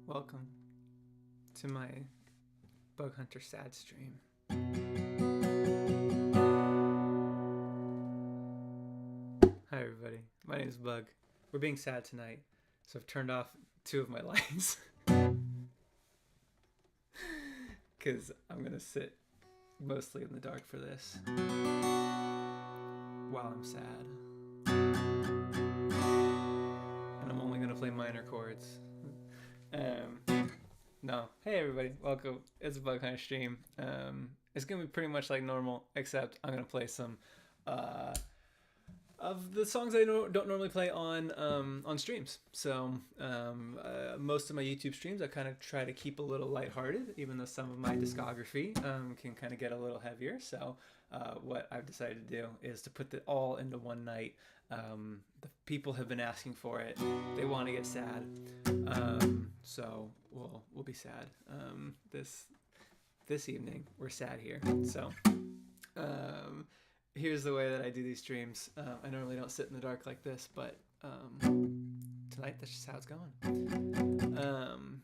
Welcome to my Bug Hunter sad stream. Hi everybody, my name is Bug. We're being sad tonight, so I've turned off 2 of my lights. Because I'm gonna sit mostly in the dark for this while I'm sad. And I'm only gonna play minor chords. No. Hey everybody, welcome. It's a Bug Hunter stream. It's gonna be pretty much like normal, except I'm gonna play some of the songs I don't normally play on streams. So most of my YouTube streams I kind of try to keep a little lighthearted, even though some of my discography can kind of get a little heavier. So what I've decided to do is to put it all into one night. The people have been asking for it. They want to get sad. So we'll be sad. This evening we're sad here. So here's the way that I do these streams. I normally don't sit in the dark like this, but tonight that's just how it's going. I'm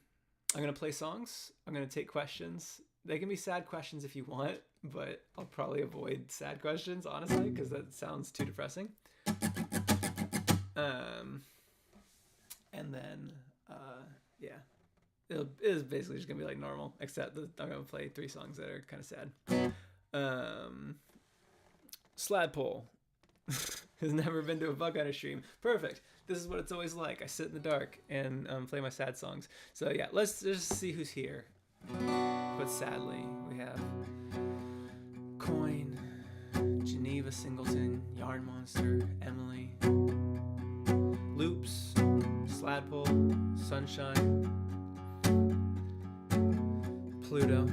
gonna play songs. I'm gonna take questions. They can be sad questions if you want, but I'll probably avoid sad questions, honestly, because that sounds too depressing. And then yeah, it is basically just gonna be like normal, except that I'm gonna play 3 songs that are kind of sad. Sladpole has never been to a Bug Hunter stream. Perfect. This is what it's always like. I sit in the dark and play my sad songs. So yeah, let's just see who's here. But sadly, we have Coin, Geneva Singleton, Yarn Monster, Emily, Loops, Sladpole, Sunshine, Pluto.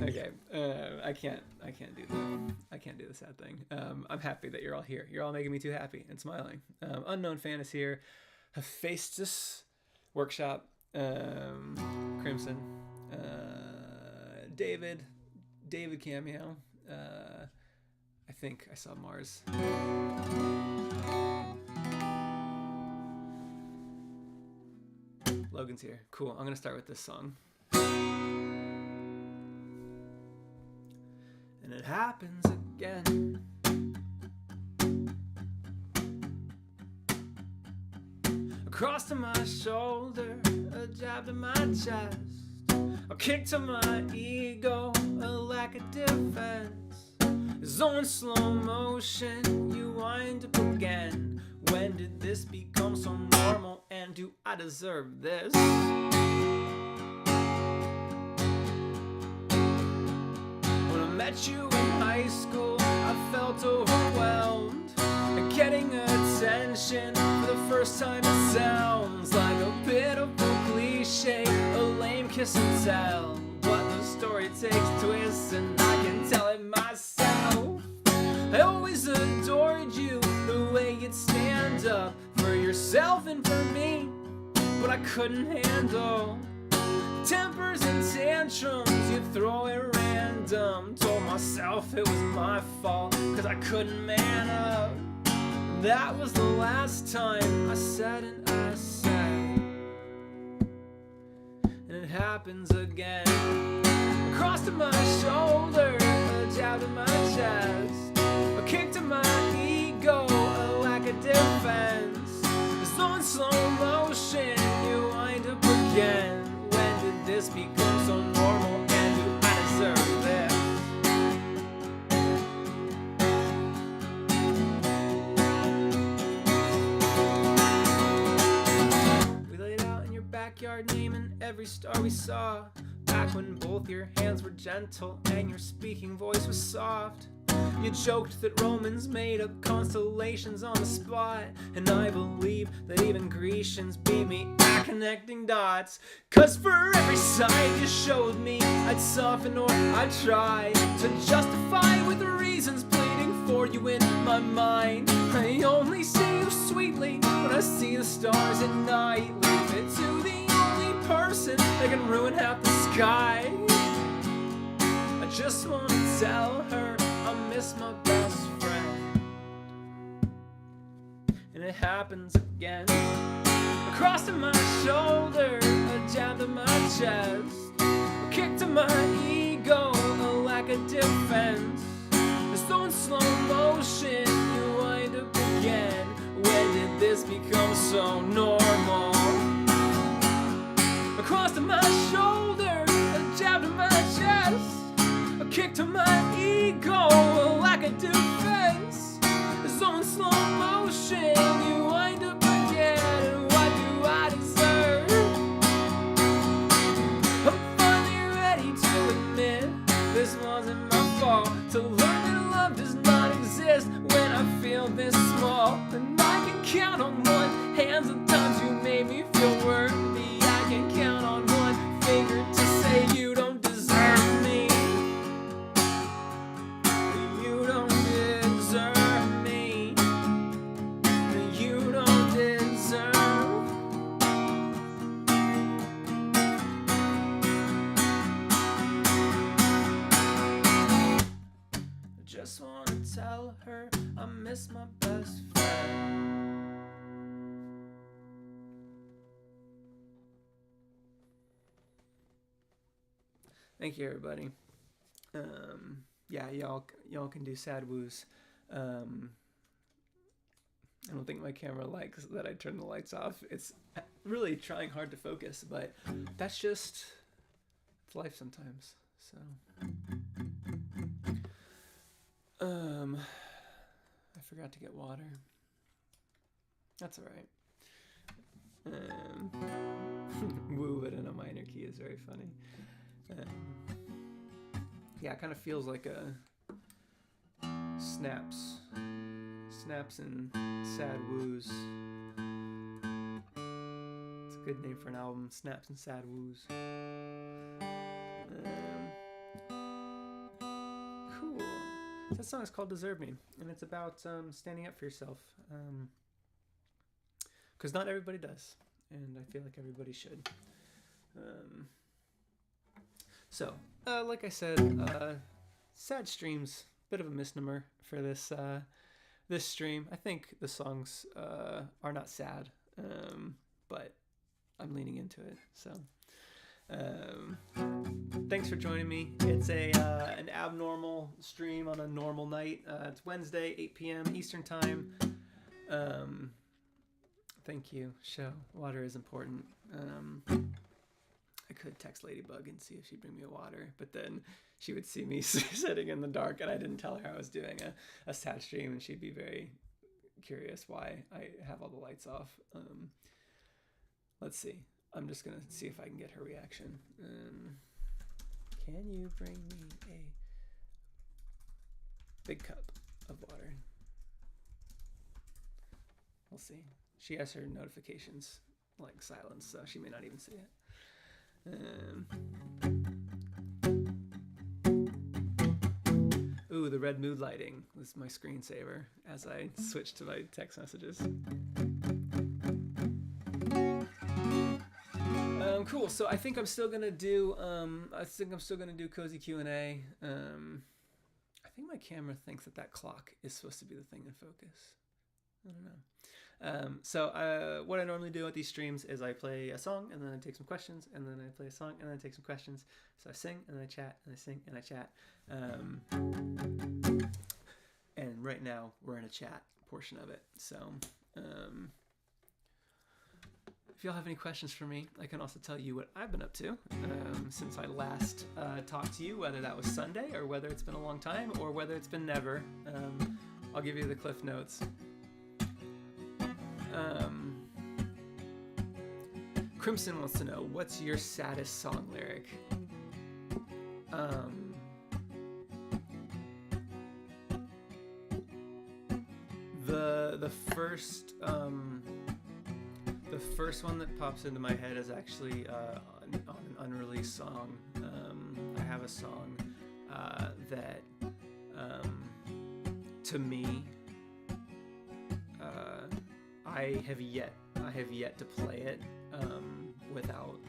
Okay, I can't do the sad thing. I'm happy that you're all here. You're all making me too happy and smiling. Unknown Fan is here. Hephaestus Workshop, Crimson, David Cameo. I think I saw Mars. Logan's here. Cool. I'm gonna start with this song. And it happens again. Across to my shoulder, a jab to my chest, a kick to my ego, a lack of defense. Zone slow motion, you wind up again. When did this become so normal, and do I deserve this? Met you in high school, I felt overwhelmed. Getting attention for the first time, it sounds like a bit of a cliche, a lame kiss and tell. But the story takes twists and I can tell it myself. I always adored you, the way you'd stand up for yourself and for me, but I couldn't handle tempers and tantrums, you throw it random. Told myself it was my fault, cause I couldn't man up. That was the last time I said and I said. And it happens again. Across to my shoulder, a jab to my chest, a kick to my ego, a lack of defense. It's on slow motion, you wind up again. This becomes so normal, and do I deserve this? We laid out in your backyard, naming every star we saw. Back when both your hands were gentle and your speaking voice was soft. You joked that Romans made up constellations on the spot, and I believe that even Grecians beat me at connecting dots. Cause for every side you showed me, I'd soften or I'd try to justify with reasons pleading for you in my mind. I only see you sweetly when I see the stars at night. Leave it to the only person that can ruin half the sky. I just wanna tell her I miss miss my best friend. And it happens again. A cross to my shoulder, a jab to my chest, a kick to my ego, a lack of defense. So in slow motion, you wind up again. When did this become so normal? A cross to my shoulder, a jab to my chest, a kick to my ego, a lack of defense. So in slow motion, you wind up again. What do I deserve? I'm finally ready to admit this wasn't my fault. To learn that love does not exist when I feel this small. And I can count on one hand the times you made me feel worthy. I can count on one finger to say you don't deserve me. You don't deserve me. You don't deserve. I just wanna tell her I miss my best friend. Thank you, everybody. Yeah, y'all can do sad woos. I don't think my camera likes that I turn the lights off. It's really trying hard to focus, but that's just, it's life sometimes. So, I forgot to get water. That's all right. Woo, but in a minor key is very funny. Yeah, it kind of feels like a snaps and sad woos. It's a good name for an album, Snaps and Sad Woos. Cool. That song is called Deserve Me, and it's about standing up for yourself. Because not everybody does, and I feel like everybody should. So, like I said, sad streams, bit of a misnomer for this this stream. I think the songs are not sad, but I'm leaning into it. So, thanks for joining me. It's an abnormal stream on a normal night. It's Wednesday, 8 p.m. Eastern Time. Thank you. Show water is important. I could text Ladybug and see if she'd bring me a water, but then she would see me sitting in the dark, and I didn't tell her I was doing a sad stream, and she'd be very curious why I have all the lights off. Let's see. I'm just gonna see if I can get her reaction. Can you bring me a big cup of water? We'll see. She has her notifications like silenced, so she may not even see it. Ooh, the red mood lighting was my screensaver as I switched to my text messages. Cool. So I think I'm still gonna do. Cozy Q&A. I think my camera thinks that clock is supposed to be the thing in focus. I don't know. So what I normally do at these streams is I play a song and then I take some questions, and then I play a song and then I take some questions. So I sing and then I chat and I sing and I chat. And right now we're in a chat portion of it. So if y'all have any questions for me, I can also tell you what I've been up to since I last talked to you, whether that was Sunday or whether it's been a long time or whether it's been never. I'll give you the cliff notes. Crimson wants to know, what's your saddest song lyric? The first one that pops into my head is actually on an unreleased song. I have a song that to me I have yet to play it without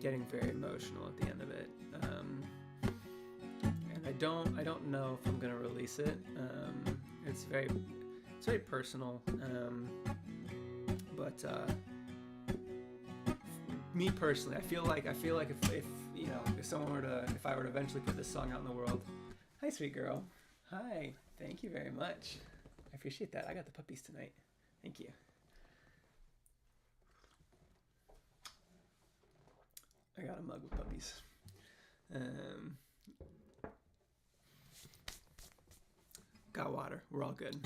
getting very emotional at the end of it. don't know if I'm gonna release it. It's very personal. But me personally, I feel like if you know, if I were to eventually put this song out in the world. Hi, sweet girl. Hi. Thank you very much. I appreciate that. I got the puppies tonight. Thank you. I got a mug with puppies. Got water. We're all good.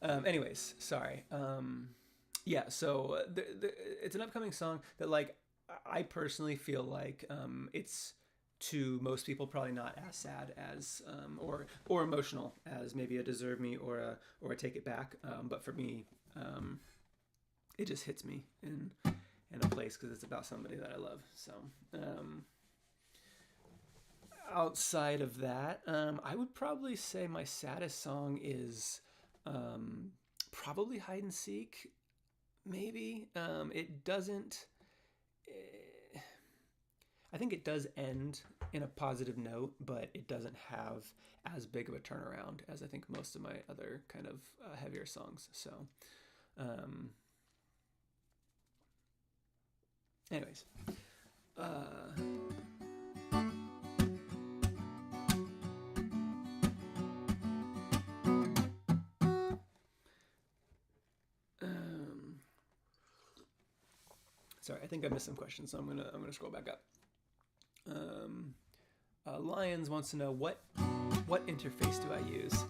Anyways, sorry. Yeah, so it's an upcoming song that, like, I personally feel like it's, to most people, probably not as sad as or emotional as maybe a Deserve Me or a Take It Back. But for me, it just hits me in a place because it's about somebody that I love. So outside of that, I would probably say my saddest song is probably Hide and Seek. Maybe it doesn't. I think it does end in a positive note, but it doesn't have as big of a turnaround as I think most of my other kind of heavier songs. So, anyways, sorry, I think I missed some questions, so I'm gonna scroll back up. Lions wants to know what interface do I use.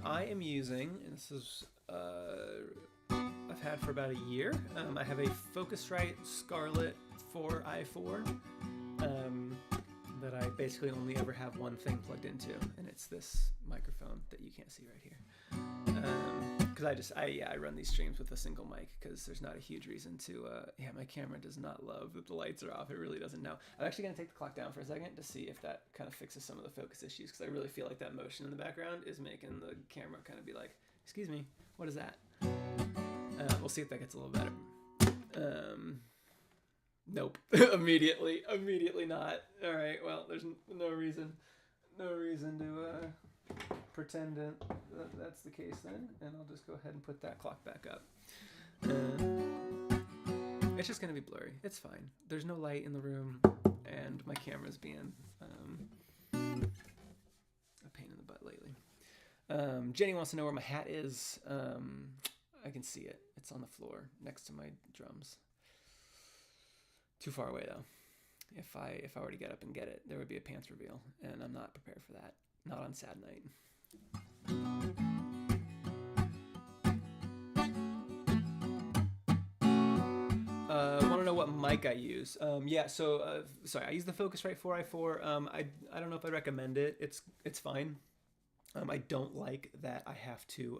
I am using, and this is I've had for about a year. I have a Focusrite Scarlett 4i4 that I basically only ever have one thing plugged into, and it's this microphone that you can't see right here. Because I run these streams with a single mic because there's not a huge reason to, my camera does not love that the lights are off. It really doesn't know. I'm actually going to take the clock down for a second to see if that kind of fixes some of the focus issues, because I really feel like that motion in the background is making the camera kind of be like, excuse me, what is that? We'll see if that gets a little better. Nope. Immediately not. All right, well, there's no reason to pretend that that's the case then, and I'll just go ahead and put that clock back up. It's just gonna be blurry. It's fine. There's no light in the room, and my camera's being a pain in the butt lately. Jenny wants to know where my hat is. I can see it. It's on the floor next to my drums. Too far away though. If I were to get up and get it, there would be a pants reveal, and I'm not prepared for that. Not on sad night. Want to know what mic I use? Yeah, so sorry, I use the Focusrite 4i4. I don't know if I recommend it. It's fine. I don't like that I have to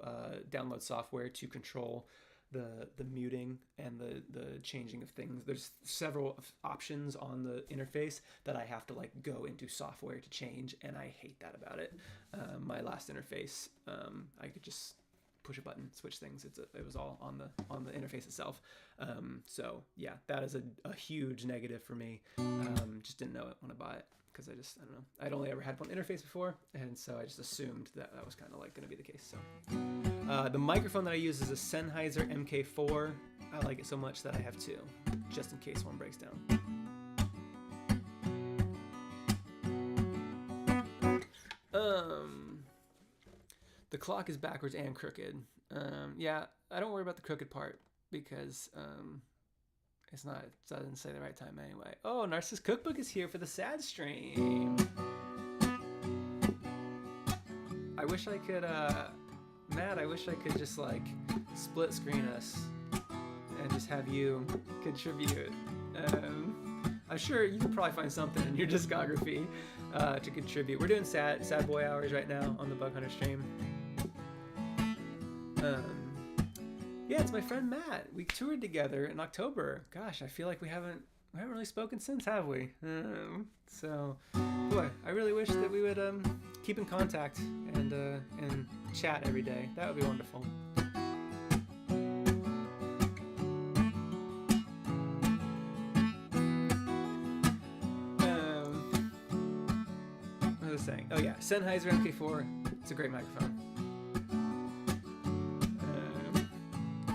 download software to control the muting and the changing of things. There's several options on the interface that I have to like go into software to change, and I hate that about it. My last interface, I could just push a button, switch things. It was all on the interface itself. So yeah, that is a huge negative for me. Just didn't know it when I bought it, because I don't know. I'd only ever had one interface before, and so I just assumed that was kind of like going to be the case. So the microphone that I use is a Sennheiser MK4. I like it so much that I have two, just in case one breaks down. The clock is backwards and crooked. Yeah, I don't worry about the crooked part, because it doesn't say the right time anyway. Oh, Narcissus Cookbook is here for the sad stream. I wish I could, Matt, I wish I could just like split screen us and just have you contribute. I'm sure you could probably find something in your discography to contribute. We're doing sad boy hours right now on the Bug Hunter stream. Yeah, it's my friend Matt. We toured together in October. Gosh, I feel like we haven't really spoken since, have we? So, boy, I really wish that we would keep in contact and chat every day. That would be wonderful. was saying? Oh yeah, Sennheiser MK4. It's a great microphone.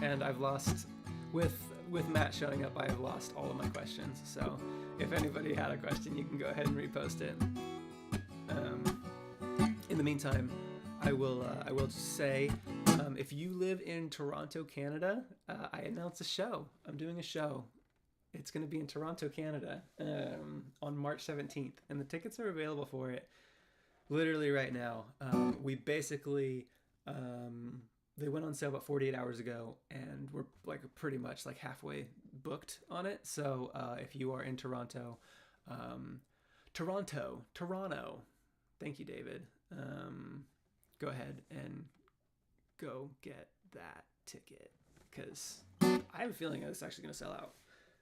And I've lost, with Matt showing up, I have lost all of my questions. So if anybody had a question, you can go ahead and repost it. In the meantime, I will just say, if you live in Toronto, Canada, I announced a show. I'm doing a show. It's going to be in Toronto, Canada, on March 17th, and the tickets are available for it literally right now. We basically, they went on sale about 48 hours ago, and we're like pretty much like halfway booked on it. So if you are in Toronto, Toronto, thank you, David. Go ahead and go get that ticket, because I have a feeling it's actually going to sell out,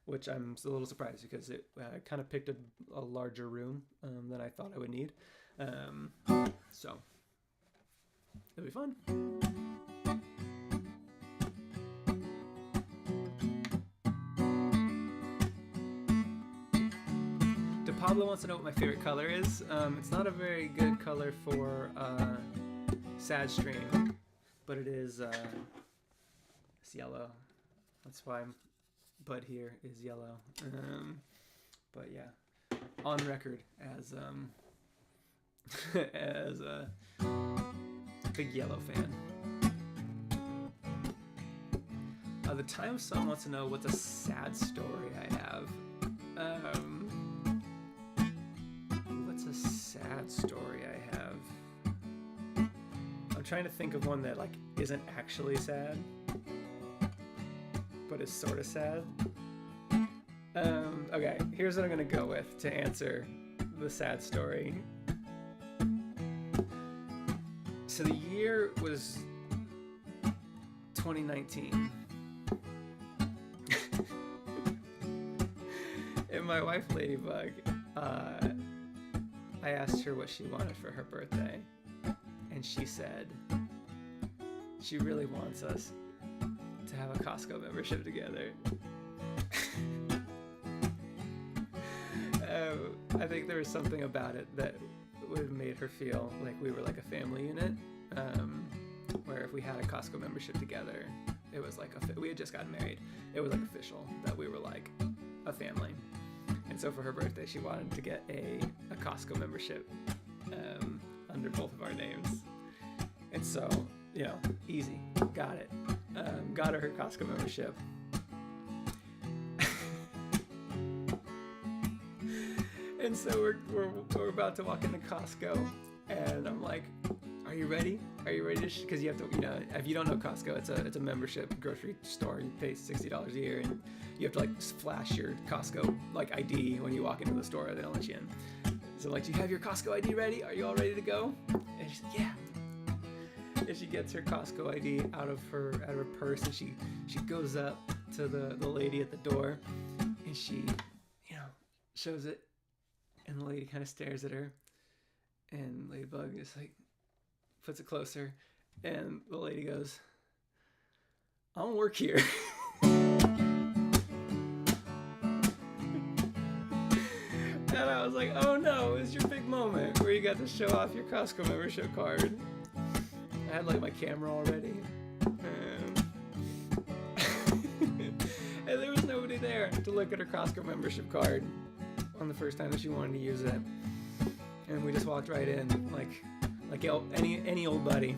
which I'm a little surprised, because it kind of picked a larger room than I thought I would need. So it'll be fun. Pablo wants to know what my favorite color is. It's not a very good color for sad stream, but it is it's yellow. That's why Bud here is yellow. But yeah, on record as as a big yellow fan. The Time Song wants to know what's a sad story I have. What's a sad story I have? I'm trying to think of one that like isn't actually sad, but is sort of sad. Okay, here's what I'm gonna go with to answer the sad story. So the year was 2019. And my wife, Ladybug, I asked her what she wanted for her birthday, and she said she really wants us to have a Costco membership together. I think there was something about it that would have made her feel like we were like a family unit, where if we had a Costco membership together, it was like we had just gotten married. It was like official that we were like a family. And so for her birthday, she wanted to get a Costco membership under both of our names. And so, you know, easy, got it. Got her Costco membership. And so we're about to walk into Costco, and I'm like, "Are you ready? Are you ready?" Because you have to, you know, if you don't know Costco, it's a membership grocery store. You pay $60 a year, and you have to like flash your Costco like ID when you walk into the store. They don't let you in. So like, do you have your Costco ID ready? Are you all ready to go? And she's like, yeah. And she gets her Costco ID out of her purse, and she goes up to the lady at the door, and she, you know, shows it, and the lady kind of stares at her, and Ladybug is like, puts it closer, and the lady goes, "I don't work here." And I was like, oh no, it's your big moment where you got to show off your Costco membership card. I had like my camera already. And there was nobody there to look at her Costco membership card on the first time that she wanted to use it. And we just walked right in like any old buddy.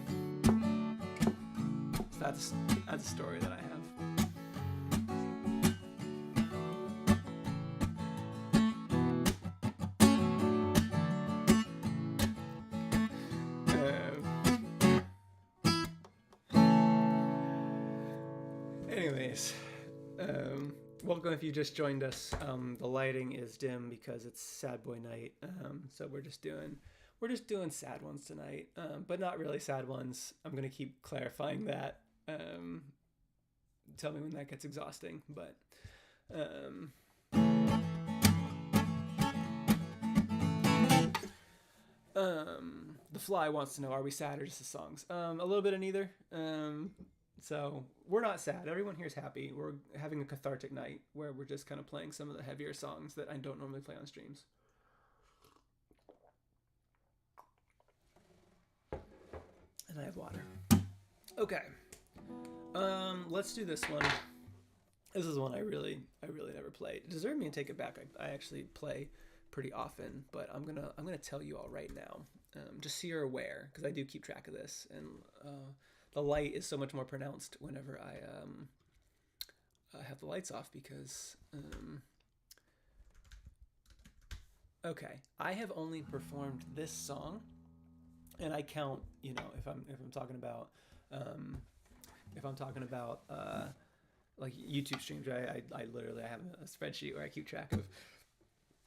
So that's a story that I have. Anyways, welcome if you just joined us. The lighting is dim because it's Sad Boy Night, so we're just doing sad ones tonight, but not really sad ones. I'm gonna keep clarifying that. Tell me when that gets exhausting, but The Fly wants to know, are we sad or just the songs? A little bit of neither. So we're not sad. Everyone here is happy. We're having a cathartic night where we're just kind of playing some of the heavier songs that I don't normally play on streams. And I have water. Okay. Let's do this one. This is one I really never played. It deserved me to take it back. I actually play pretty often, but I'm gonna tell you all right now, just so you're aware, because I do keep track of this, and the light is so much more pronounced whenever I have the lights off, because okay, I have only performed this song, and I count, you know, if I'm talking about like YouTube streams, right? I literally have a spreadsheet where I keep track of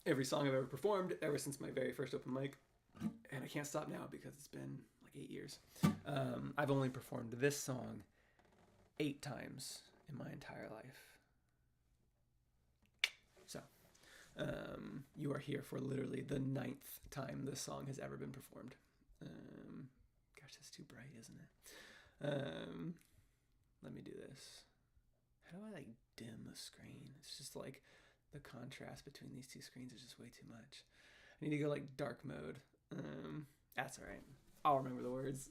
every song I've ever performed ever since my very first open mic, and I can't stop now because it's been like 8 years. I've only performed this song 8 times in my entire life. So you are here for literally the 9th time this song has ever been performed. Gosh, that's too bright, isn't it? Let me do this. How do I like dim the screen? It's just like the contrast between these two screens is just way too much. I need to go like dark mode. That's all right. I'll remember the words.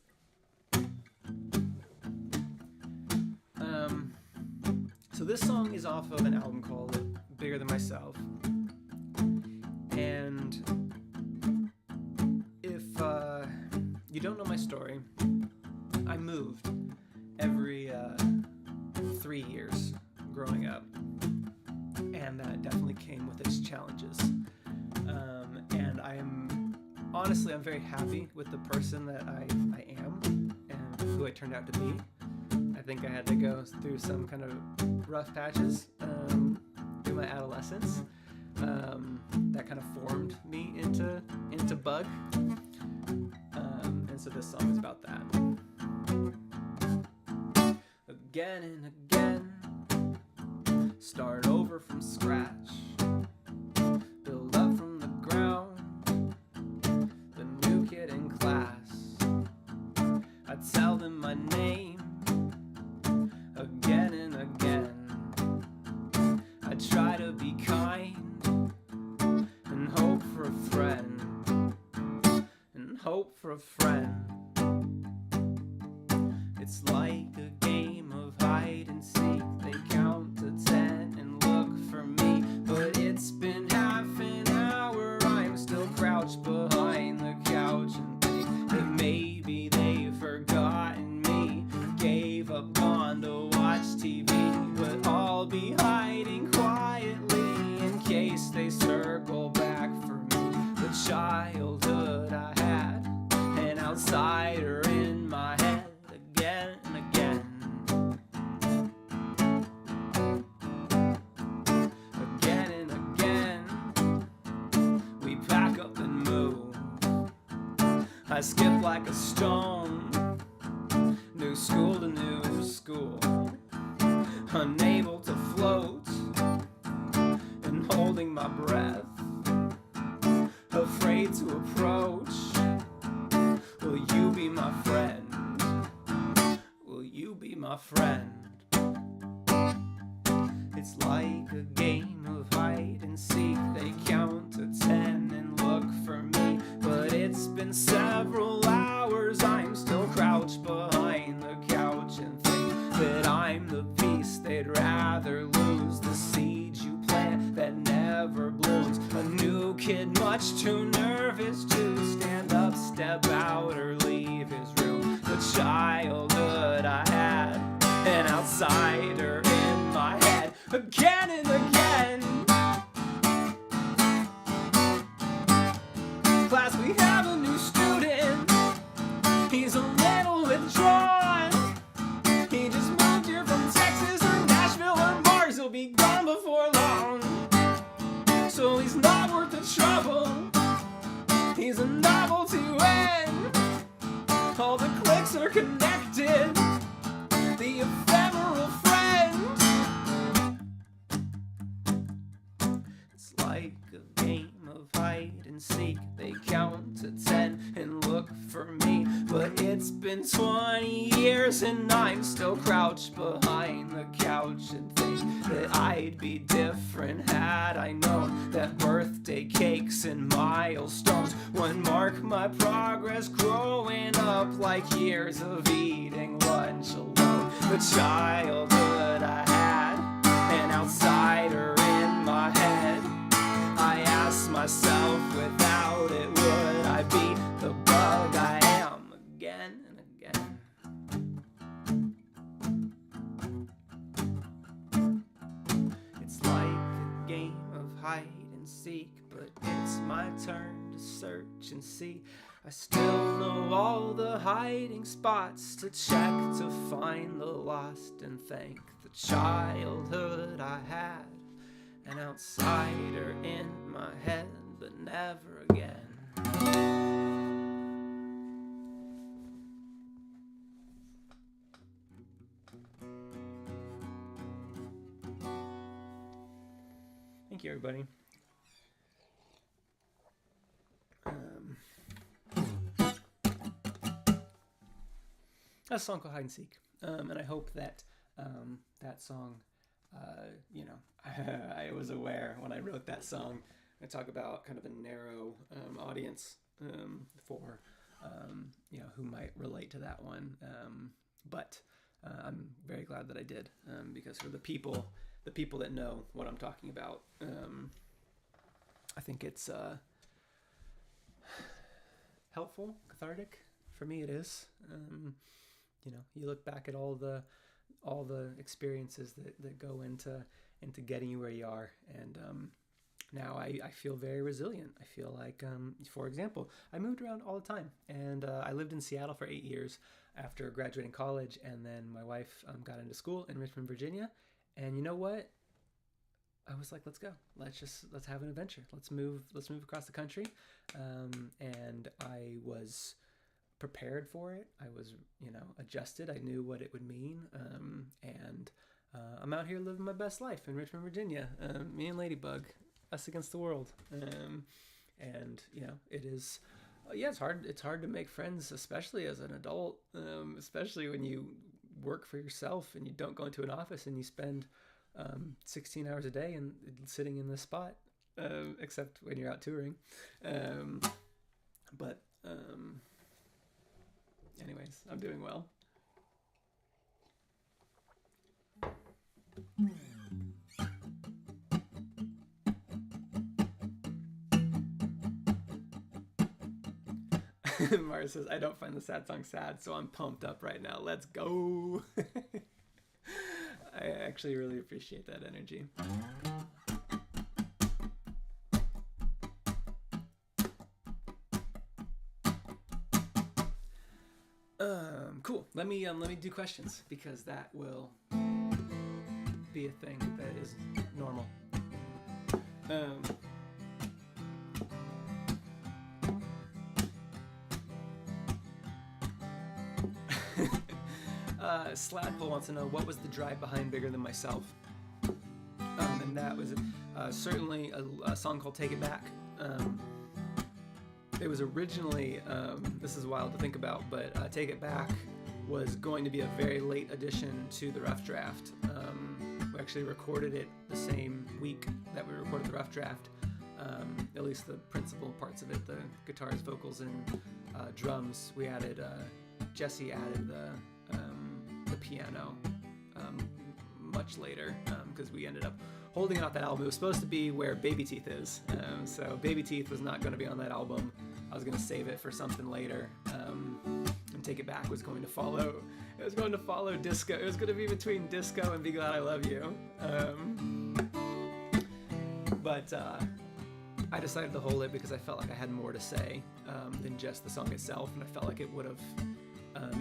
So this song is off of an album called Bigger Than Myself. And if you don't know my story, I moved every 3 years growing up, and that definitely came with its challenges. And I'm very happy with the person that I am and who I turned out to be. I think I had to go through some kind of rough patches through my adolescence that kind of formed me into Bug. And so this song is about that. Again and again, start over from scratch, build up from the ground, the new kid in class. I tell them my name again and again. I try to be kind and hope for a friend, and hope for a friend. It's like a game of hide and seek. They count to 10 and look for me, but it's been half an hour. I'm still crouched behind the couch and think that maybe they've forgotten me, gave up on to watch TV, but I'll be hiding quietly in case they circle back for me. The childhood I had, an outsider in my head. Again and again, again and again, we pack up and move. I skip like a stone, new school to new school, unable to float and holding my breath, afraid to approach. Will you be my friend? You be my friend. It's like a game of hide and seek. They count to 10 and look for me, but it's been several hours. I'm still crouched behind the couch and think that I'm the piece they'd rather lose, the seed you plant that never blooms. A new kid much too nervous to stand up, step out, or leave his room. The childhood I had, an outsider in my head. Again and again, class, we have a new student. He's a little withdrawn. He just moved here from Texas or Nashville or Mars. He'll be gone before long, so he's not worth the trouble. He's a novelty when all the clicks are connected. The ephemeral friend. It's like a game of hide and seek. They count to 10 and look for me. But it's been 20 years and I'm still crouched behind the couch and think that I'd be different had I known that birthday cakes and milestones would mark my progress growing up like years of eating lunch alone. The childhood I had, an outsider in my head. I ask myself, without it, would I be the bug I am again and again? It's like a game of hide and seek, but it's my turn to search and see. I still know all the hiding spots to check to find the lost and thank the childhood I had, an outsider in my head, but never again. Thank you, everybody. That's a song called Hide and Seek, and I hope that that song, I was aware when I wrote that song. I talk about kind of a narrow audience for who might relate to that one, but I'm very glad that I did, because for the people that know what I'm talking about, I think it's helpful, cathartic. For me, it is. You look back at all the experiences that go into getting you where you are, and now I feel very resilient. I feel like, for example, I moved around all the time, and I lived in Seattle for 8 years after graduating college, and then my wife got into school in Richmond, Virginia, and you know what? I was like, let's go. Let's have an adventure. Let's move across the country, and I was prepared for it. I was, adjusted. I knew what it would mean, and I'm out here living my best life in Richmond, Virginia. Me and Ladybug, us against the world, and it is. It's hard. It's hard to make friends, especially as an adult, especially when you work for yourself and you don't go into an office and you spend 16 hours a day and sitting in this spot, except when you're out touring. But anyways, I'm doing well. Mara says, I don't find the sad song sad, so I'm pumped up right now. Let's go. I actually really appreciate that energy. Cool. Let me do questions, because that will be a thing that is normal. Sladpole wants to know, what was the drive behind Bigger Than Myself? And that was certainly a song called Take It Back. It was originally, this is wild to think about, but Take It Back was going to be a very late addition to the rough draft. We actually recorded it the same week that we recorded the rough draft, at least the principal parts of it, the guitars, vocals, and drums. We added, Jesse added the piano much later, because we ended up holding out that album. It was supposed to be where Baby Teeth is, so Baby Teeth was not going to be on that album. I was going to save it for something later, and Take It Back was going to follow. It was going to follow Disco. It was going to be between Disco and Be Glad I Love You, but I decided to hold it because I felt like I had more to say than just the song itself, and I felt like it would have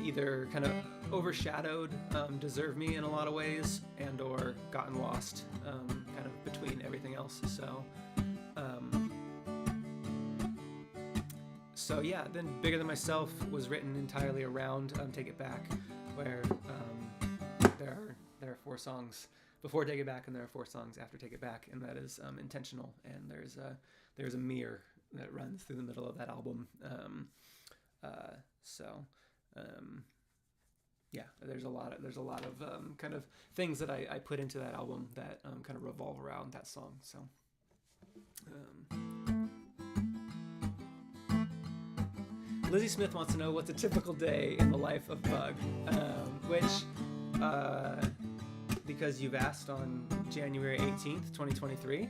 either kind of overshadowed Deserve Me in a lot of ways, and or gotten lost kind of between everything else. So yeah, then Bigger Than Myself was written entirely around Take It Back, where there are 4 songs before Take It Back, and there are 4 songs after Take It Back, and that is intentional. And there's a mirror that runs through the middle of that album. Yeah, there's a lot of kind of things that I put into that album that kind of revolve around that song. So. Lizzie Smith wants to know what's a typical day in the life of Bug, because you've asked on January 18th, 2023,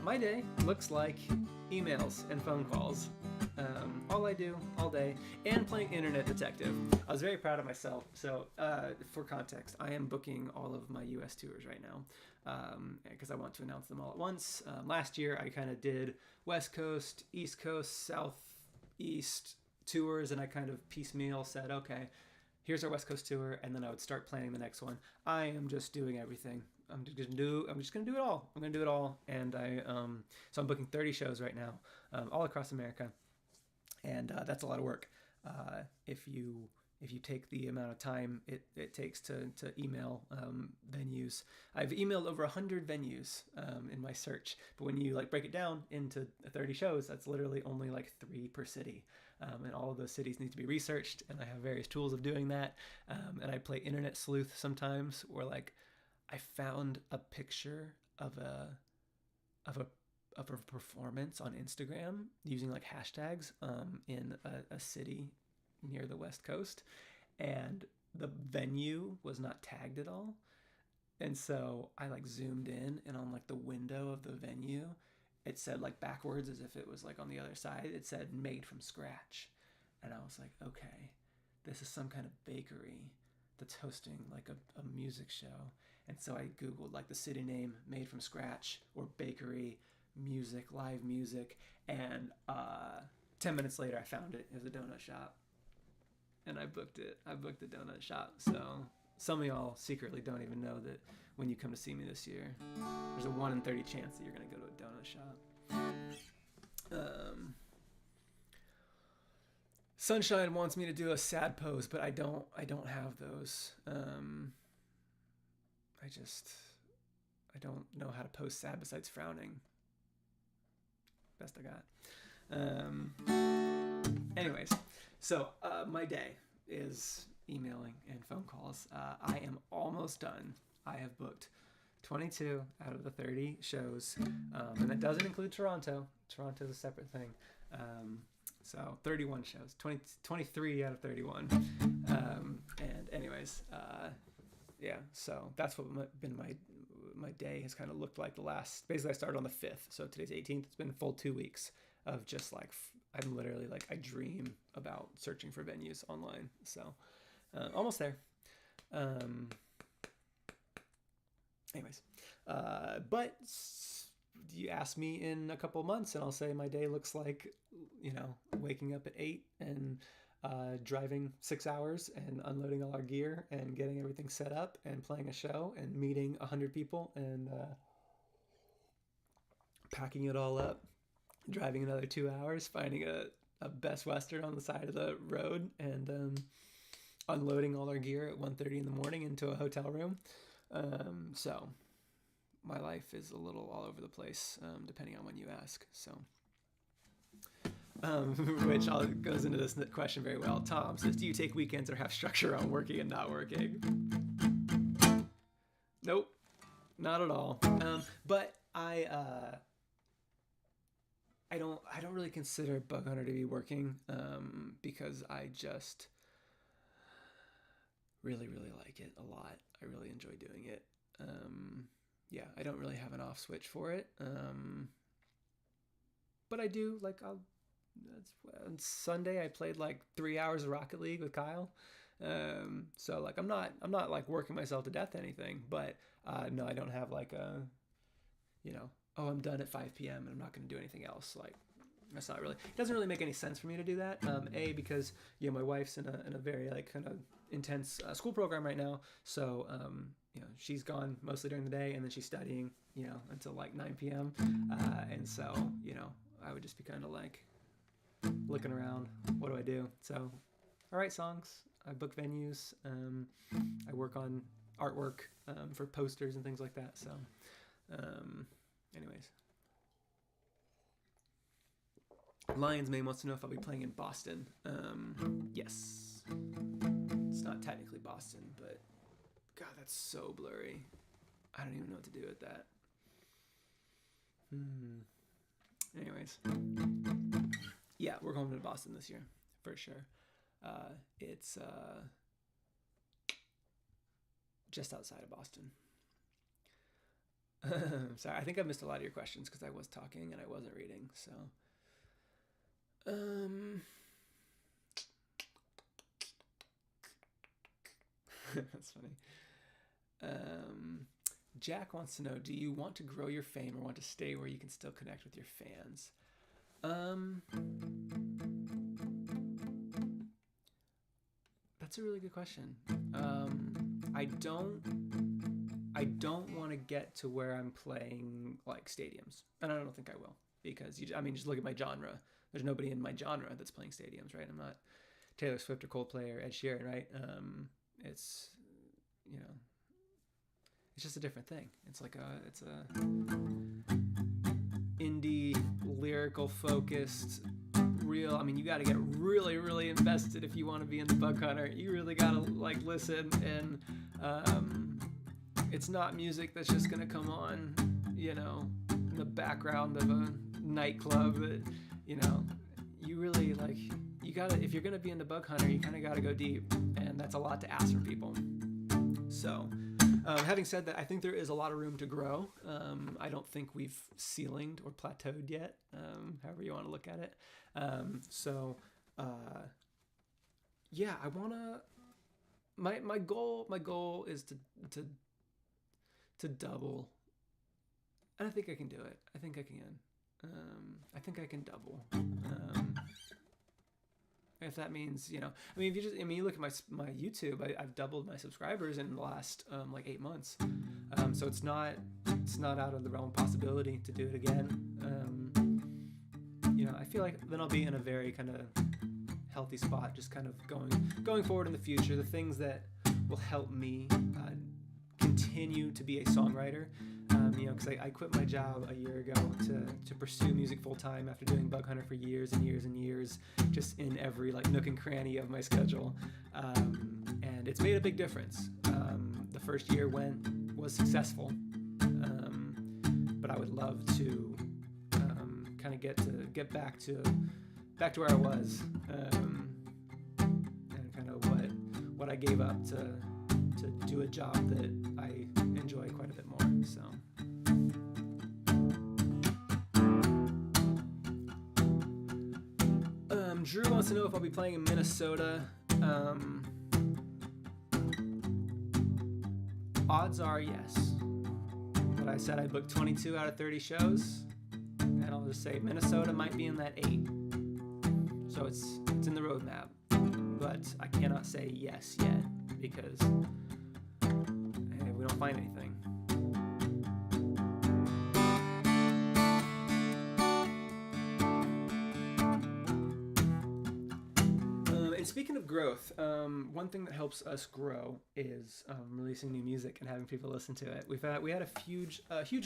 my day looks like emails and phone calls. All I do all day, and playing Internet Detective. I was very proud of myself. So, for context, I am booking all of my U.S. tours right now because I want to announce them all at once. Last year, I kind of did West Coast, East Coast, Southeast tours, and I kind of piecemeal said, okay, here's our West Coast tour, and then I would start planning the next one. I am just doing everything. I'm just gonna do it all. I'm gonna do it all, and so I'm booking 30 shows right now, all across America, and that's a lot of work. If you take the amount of time it takes to email venues, I've emailed over 100 venues in my search. But when you break it down into 30 shows, that's literally only 3 per city, and all of those cities need to be researched. And I have various tools of doing that. And I play Internet Sleuth sometimes, where I found a picture of a performance on Instagram using hashtags in a city near the West Coast, and the venue was not tagged at all. And so I zoomed in, and on the window of the venue, it said backwards, as if it was on the other side, it said made from scratch. And I was like, okay, this is some kind of bakery that's hosting a music show. And so I Googled the city name, made from scratch, or bakery, music, live music, and 10 minutes later I found it. It was a donut shop, and I booked it. I booked the donut shop. So some of y'all secretly don't even know that when you come to see me this year, there's a 1 in 30 chance that you're gonna go to a donut shop. Sunshine wants me to do a sad pose, but I don't have those. I don't know how to pose sad besides frowning. Best I got. Anyways, so my day is emailing and phone calls. I am almost done. I have booked 22 out of the 30 shows, and that doesn't include Toronto. Toronto's a separate thing. So 31 shows, 23 out of 31. And anyways, yeah, so that's what my day has kind of looked like the last. Basically, I started on the 5th, so today's 18th. It's been a full 2 weeks of just I'm literally I dream about searching for venues online. So almost there. Anyways, but you ask me in a couple months, and I'll say my day looks like, waking up at 8 and driving 6 hours and unloading all our gear and getting everything set up and playing a show and meeting 100 people and packing it all up, driving another 2 hours, finding a Best Western on the side of the road, and unloading all our gear at 1:30 in the morning into a hotel room. So my life is a little all over the place, depending on when you ask. So, which goes into this question very well. Tom says, do you take weekends or have structure on working and not working? Nope, not at all. But I don't really consider Bug Hunter to be working, because I just really, really like it a lot. I really enjoy doing it. Yeah, I don't really have an off switch for it. But I do, on Sunday I played 3 hours of Rocket League with Kyle. So I'm not working myself to death or anything, but no, I don't have I'm done at 5 p.m. and I'm not going to do anything else. That's not really, it doesn't really make any sense for me to do that. Because my wife's in a very kind of intense school program right now. So, she's gone mostly during the day, and then she's studying, until 9 p.m. And so, I would just be kind of looking around. What do I do? So I write songs, I book venues, I work on artwork for posters and things like that. So, anyways. Lions Mane wants to know if I'll be playing in Boston. Yes. It's not technically Boston, but God, that's so blurry. I don't even know what to do with that. Anyways. Yeah, we're going to Boston this year, for sure. It's just outside of Boston. Sorry, I think I missed a lot of your questions because I was talking and I wasn't reading, so... That's funny. Jack wants to know, do you want to grow your fame or want to stay where you can still connect with your fans? That's a really good question. I don't want to get to where I'm playing like stadiums, and I don't think I will, because just look at my genre. There's nobody in my genre that's playing stadiums, right? I'm not Taylor Swift or Coldplay or Ed Sheeran, right? It's it's just a different thing. It's like it's a indie, lyrical focused, real. I mean, you got to get really, really invested if you want to be in the Bug Hunter. You really got to like listen, and it's not music that's just gonna come on, in the background of a nightclub. That, you really like. You gotta, if you're gonna be in the Bug Hunter, you kind of got to go deep, and that's a lot to ask from people. So, having said that, I think there is a lot of room to grow. I don't think we've ceilinged or plateaued yet, however you want to look at it. Yeah, I wanna. My goal is to double, and I think I can do it. I think I can. I think I can double. If that means, if you look at my YouTube, I've doubled my subscribers in the last like 8 months. So it's not out of the realm of possibility to do it again. I feel like then I'll be in a very kind of healthy spot, just kind of going forward in the future. The things that will help me continue to be a songwriter. Because I quit my job a year ago to pursue music full time after doing Bug Hunter for years and years and years, just in every like nook and cranny of my schedule, and it's made a big difference. The first year was successful, but I would love to kind of get back to where I was, and kind of what I gave up to do a job that I enjoy quite a bit more. So. Drew wants to know if I'll be playing in Minnesota. Odds are yes. But I said I booked 22 out of 30 shows, and I'll just say Minnesota might be in that 8. So it's in the roadmap, but I cannot say yes yet because we don't find anything. And speaking of growth, one thing that helps us grow is releasing new music and having people listen to it. We had a huge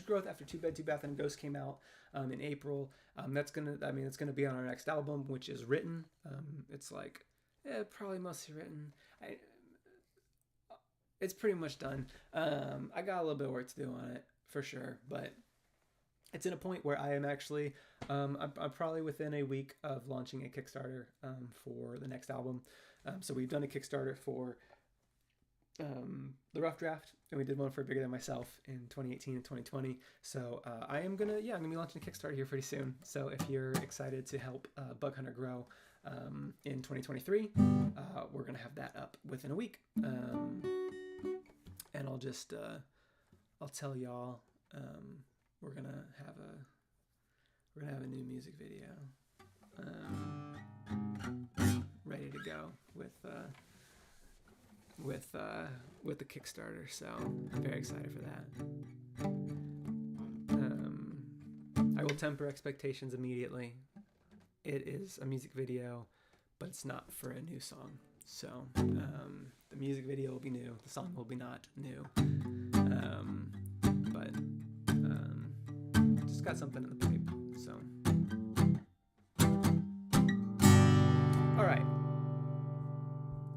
growth after Two Bed, Two Bath, and Ghost came out in April. It's gonna be on our next album, which is written. It's like probably mostly written. It's pretty much done. I got a little bit of work to do on it for sure, but it's in a point where I am actually, I'm probably within a week of launching a Kickstarter for the next album. So we've done a Kickstarter for the Rough Draft, and we did one for Bigger Than Myself in 2018 and 2020. So I'm gonna be launching a Kickstarter here pretty soon. So if you're excited to help Bug Hunter grow in 2023, we're gonna have that up within a week. And I'll just I'll tell y'all. We're gonna have a new music video ready to go with the Kickstarter. So I'm very excited for that. I will temper expectations immediately. It is a music video, but it's not for a new song. So the music video will be new. The song will be not new. But just got something in the pipe. So all right.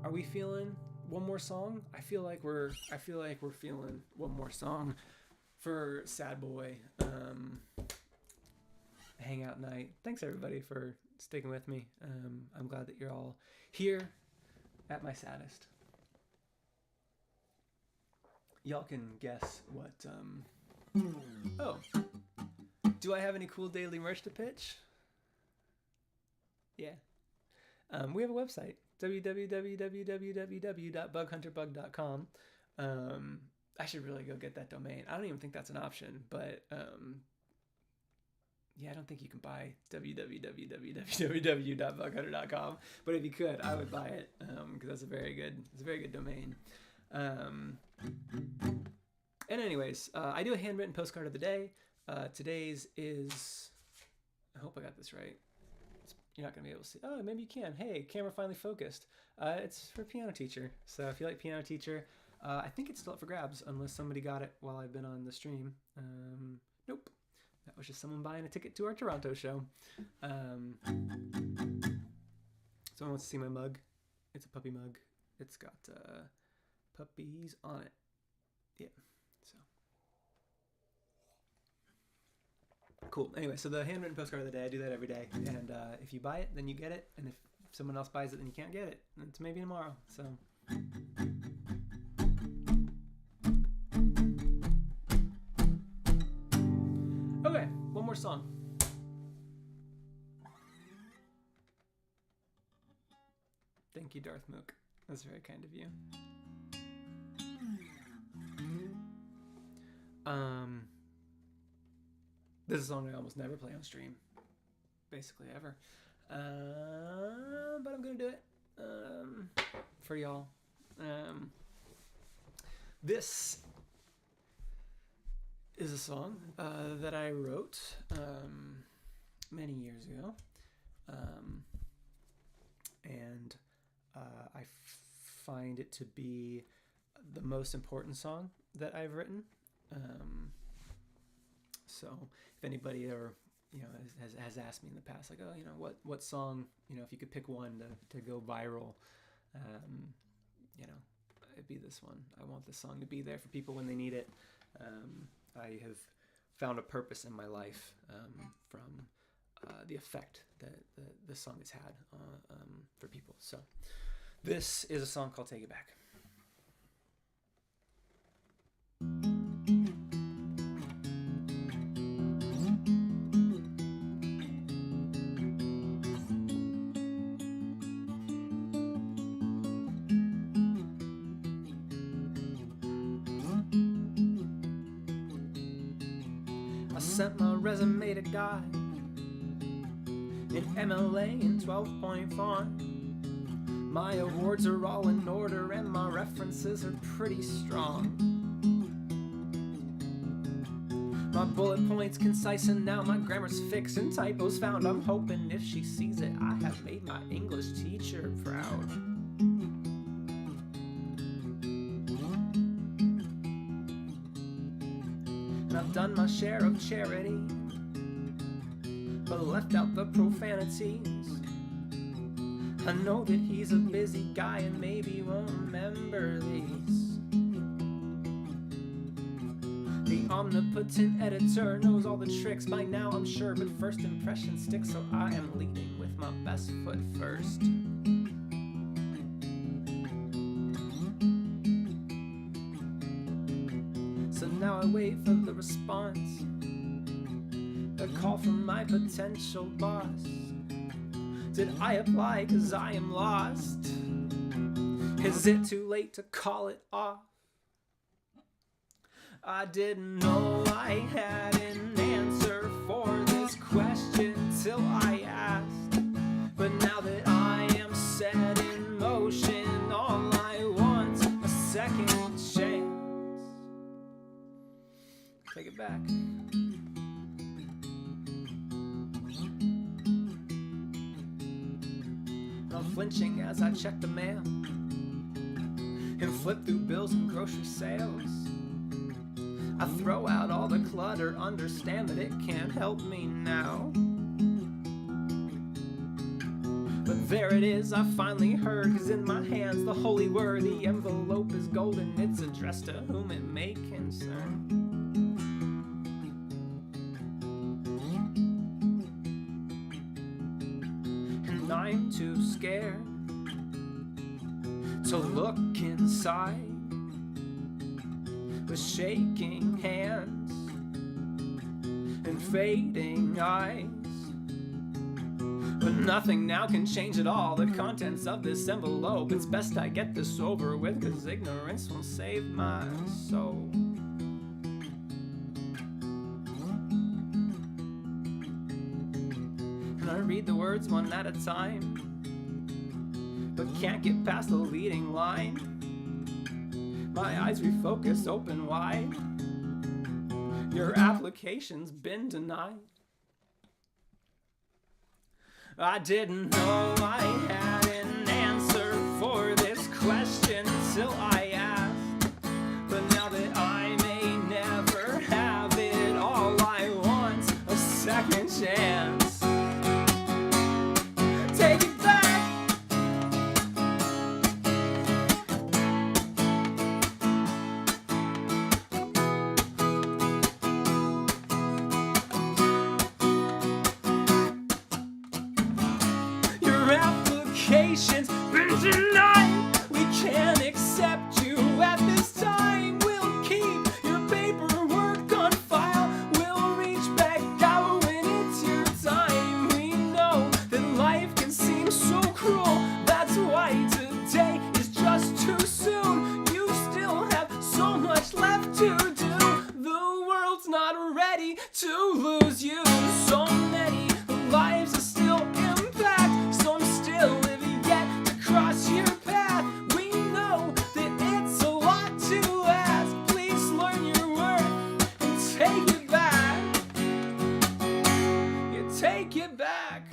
Are we feeling one more song? I feel like we're feeling one more song for Sad Boy Hangout Night. Thanks everybody for sticking with me. I'm glad that you're all here at my saddest. Y'all can guess what oh, do I have any cool daily merch to pitch? Yeah. We have a website, www.bughunterbug.com. I should really go get that domain. I don't even think that's an option, but yeah, I don't think you can buy www.bughunter.com. But if you could, I would buy it because it's a very good domain. And anyways, I do a handwritten postcard of the day. Today's is, I hope I got this right. You're not going to be able to see. Oh, maybe you can. Hey, camera finally focused. It's for piano teacher. So if you like piano teacher, I think it's still up for grabs unless somebody got it while I've been on the stream. Nope. That was just someone buying a ticket to our Toronto show. Someone wants to see my mug. It's a puppy mug. It's got puppies on it. Yeah. So cool. Anyway, so the handwritten postcard of the day, I do that every day. And if you buy it, then you get it. And if someone else buys it, then you can't get it. And it's maybe tomorrow. So okay, one more song. Thank you, Darth Mook. That's very kind of you. This is a song I almost never play on stream, basically ever. But I'm gonna do it for y'all. This is a song that I wrote many years ago, and I find it to be the most important song that I've written. So if anybody ever, has asked me in the past, like, oh, what song, if you could pick one to go viral, it'd be this one. I want this song to be there for people when they need it. I have found a purpose in my life from the effect that this song has had for people. So this is a song called Take It Back. I sent my resume to God in MLA in 12-point font. My awards are all in order and my references are pretty strong. My bullet points concise and now my grammar's fixed and typos found. I'm hoping if she sees it, I have made my English teacher proud. And I've done my share of charity, but left out the profanities. I know that he's a busy guy and maybe won't remember these. The omnipotent editor knows all the tricks by now, I'm sure, but first impression sticks, so I am leading with my best foot first. So now I wait for the response, a call from my potential boss. Did I apply 'cause I am lost? Is it too late to call it off? I didn't know I had an answer for this question till I asked. But now that I am set in motion, all I want's a second chance. Take it back. I'll unflinching as I check the mail and flip through bills and grocery sales. I throw out all the clutter, understand that it can't help me now. But there it is, I finally heard, 'cause in my hands the holy word. The envelope is golden, it's addressed to whom it may concern. And I'm too scared to look inside with shaking hands and fading eyes. But nothing now can change at all the contents of this envelope. It's best I get this over with, 'cause ignorance won't save my soul. And I read the words one at a time, but can't get past the leading line. My eyes refocus, open wide. Your application's been denied. I didn't know I had an answer for this question until I asked. But now that I may never have it all, I want a second chance. Take it back. Application's been denied. We can't accept you at this time. We'll keep your paperwork on file. We'll reach back out when it's your time. We know that life can seem so cruel. That's why today is just too soon. You still have so much left to do. The world's not ready to lose you. So many lives are still impact. Some still cross your path. We know that it's a lot to ask. Please learn your worth and take it back. You take it back.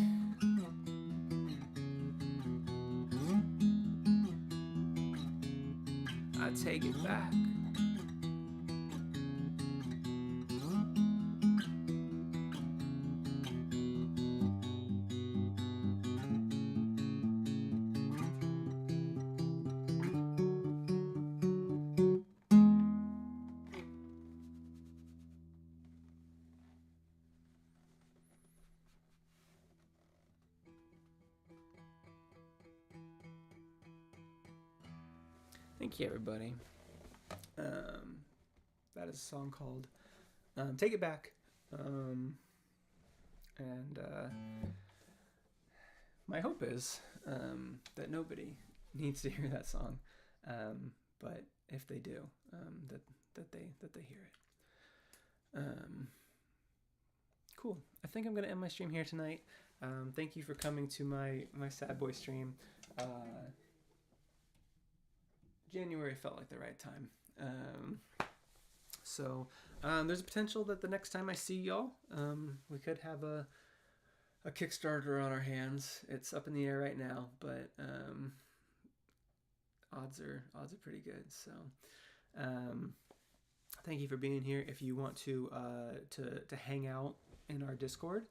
I take it back. Thank you, everybody. That is a song called Take It Back. My hope is that nobody needs to hear that song. But if they do, that they hear it. Cool. I think I'm going to end my stream here tonight. Thank you for coming to my Sad Boy stream. January felt like the right time. So there's a potential that the next time I see y'all, we could have a Kickstarter on our hands. It's up in the air right now, but odds are pretty good. So thank you for being here. If you want to hang out in our Discord,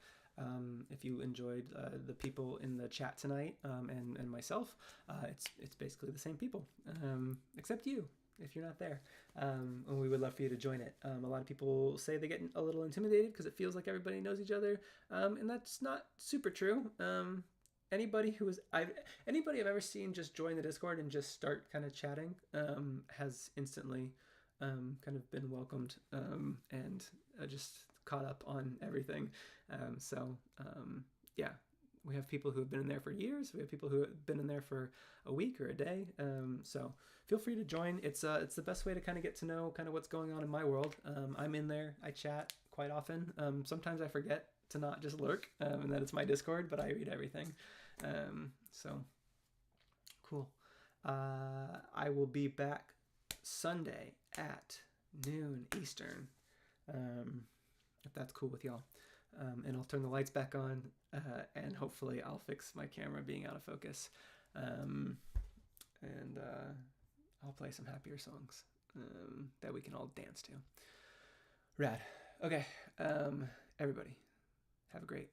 if you enjoyed the people in the chat tonight and myself, it's basically the same people, except you, if you're not there. And we would love for you to join it. A lot of people say they get a little intimidated because it feels like everybody knows each other, and that's not super true. Anybody I've ever seen just join the Discord and just start kind of chatting has instantly kind of been welcomed and just caught up on everything. Yeah, we have people who have been in there for years. We have people who have been in there for a week or a day. So feel free to join. It's the best way to kind of get to know kind of what's going on in my world. I'm in there. I chat quite often. Sometimes I forget to not just lurk and that it's my Discord, but I read everything. So cool. I will be back Sunday at noon Eastern, if that's cool with y'all. And I'll turn the lights back on, and hopefully I'll fix my camera being out of focus. And I'll play some happier songs that we can all dance to. Rad. Okay, everybody, have a great